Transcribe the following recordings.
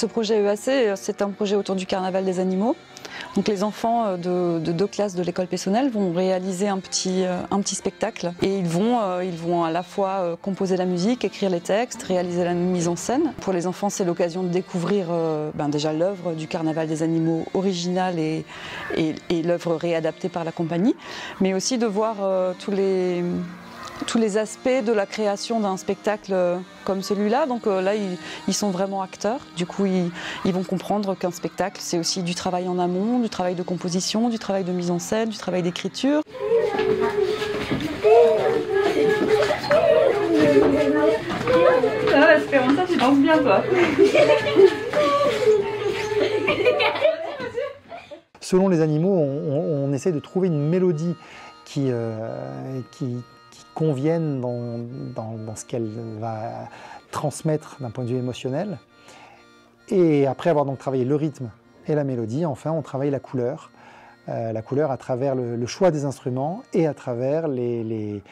Ce projet EAC, c'est un projet autour du carnaval des animaux. Donc les enfants de 2 classes de l'école Peyssonnel vont réaliser un petit spectacle et ils vont à la fois composer la musique, écrire les textes, réaliser la mise en scène. Pour les enfants, c'est l'occasion de découvrir déjà l'œuvre du carnaval des animaux originale et l'œuvre réadaptée par la compagnie, mais aussi de voir tous les aspects de la création d'un spectacle comme celui-là. Donc là, ils sont vraiment acteurs. Du coup, ils vont comprendre qu'un spectacle, c'est aussi du travail en amont, du travail de composition, du travail de mise en scène, du travail d'écriture. Ah, Espérance, tu danses bien, toi. Selon les animaux, on essaie de trouver une mélodie qui convienne dans ce qu'elle va transmettre d'un point de vue émotionnel. Et après avoir donc travaillé le rythme et la mélodie, enfin on travaille la couleur à travers le choix des instruments et à travers les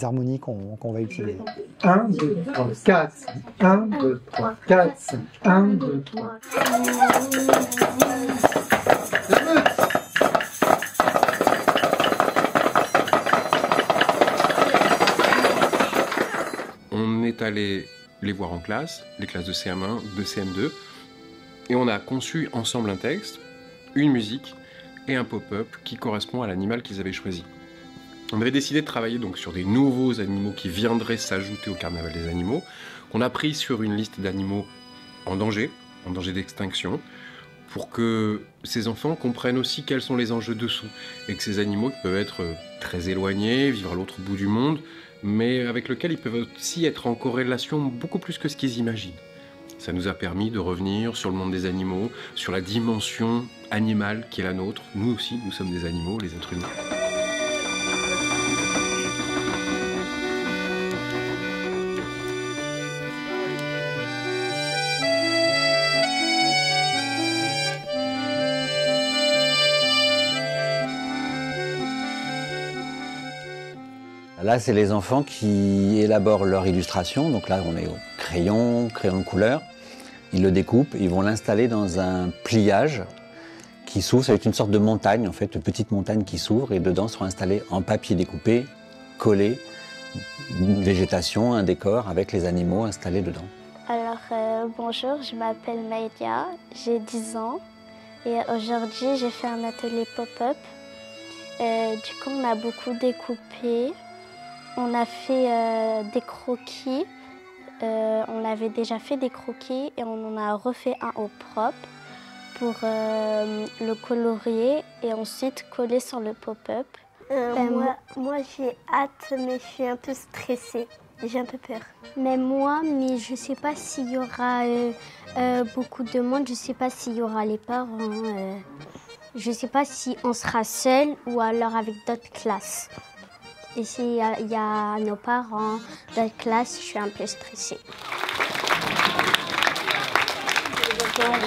harmonies qu'on va utiliser. 1, 2, 3, 4, 1, 2, 3, 4, 1, 2, 3. On est allé les voir en classe, les classes de CM1, de CM2, et on a conçu ensemble un texte, une musique et un pop-up qui correspond à l'animal qu'ils avaient choisi. On avait décidé de travailler donc sur des nouveaux animaux qui viendraient s'ajouter au carnaval des animaux, qu'on a pris sur une liste d'animaux en danger d'extinction, pour que ces enfants comprennent aussi quels sont les enjeux dessous, et que ces animaux qui peuvent être très éloignés, vivre à l'autre bout du monde, mais avec lesquels ils peuvent aussi être en corrélation beaucoup plus que ce qu'ils imaginent. Ça nous a permis de revenir sur le monde des animaux, sur la dimension animale qui est la nôtre. Nous aussi, nous sommes des animaux, les êtres humains. Là, c'est les enfants qui élaborent leur illustration. Donc là, on est au crayon de couleur. Ils le découpent, ils vont l'installer dans un pliage qui s'ouvre. Ça va être une sorte de montagne, en fait, une petite montagne qui s'ouvre. Et dedans seront installés en papier découpé, collé, une végétation, un décor avec les animaux installés dedans. Alors, bonjour, je m'appelle Maïlia, j'ai 10 ans. Et aujourd'hui, j'ai fait un atelier pop-up. Du coup, on a beaucoup découpé. On a fait des croquis, on avait déjà fait des croquis et on en a refait un au propre pour le colorier et ensuite coller sur le pop-up. Moi j'ai hâte mais je suis un peu stressée, j'ai un peu peur. Mais je ne sais pas s'il y aura beaucoup de monde, je ne sais pas s'il y aura les parents, je ne sais pas si on sera seul ou alors avec d'autres classes. Et s'il y a nos parents de classe, je suis un peu stressée.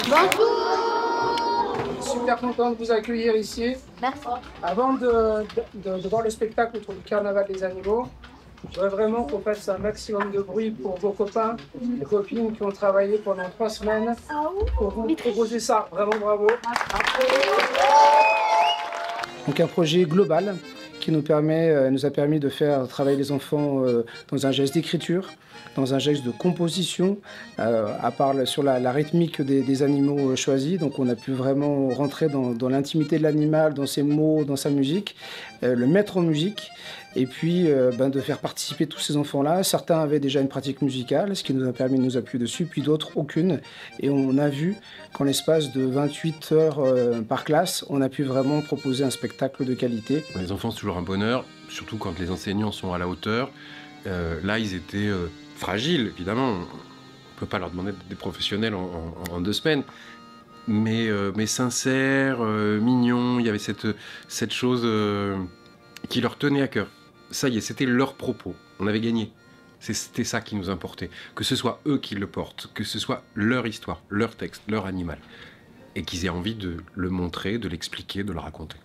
Bonjour! Super content de vous accueillir ici. Merci. Avant de voir le spectacle autour du carnaval des animaux, je voudrais vraiment qu'on fasse un maximum de bruit pour vos copains et copines qui ont travaillé pendant 3 semaines pour vous proposer ça. Vraiment bravo. Donc un projet global qui nous a permis de faire travailler les enfants dans un geste d'écriture, dans un geste de composition, sur la rythmique des animaux choisis. Donc on a pu vraiment rentrer dans l'intimité de l'animal, dans ses mots, dans sa musique, le mettre en musique, et puis de faire participer tous ces enfants-là. Certains avaient déjà une pratique musicale, ce qui nous a permis de nous appuyer dessus, puis d'autres aucune. Et on a vu qu'en l'espace de 28 heures par classe, on a pu vraiment proposer un spectacle de qualité. Les enfants, c'est toujours un bonheur, surtout quand les enseignants sont à la hauteur. Là, ils étaient fragiles, évidemment. On ne peut pas leur demander d'être des professionnels en 2 semaines. Mais sincères, mignons, il y avait cette chose qui leur tenait à cœur. Ça y est, c'était leur propos. On avait gagné. C'était ça qui nous importait. Que ce soit eux qui le portent, que ce soit leur histoire, leur texte, leur animal. Et qu'ils aient envie de le montrer, de l'expliquer, de le raconter.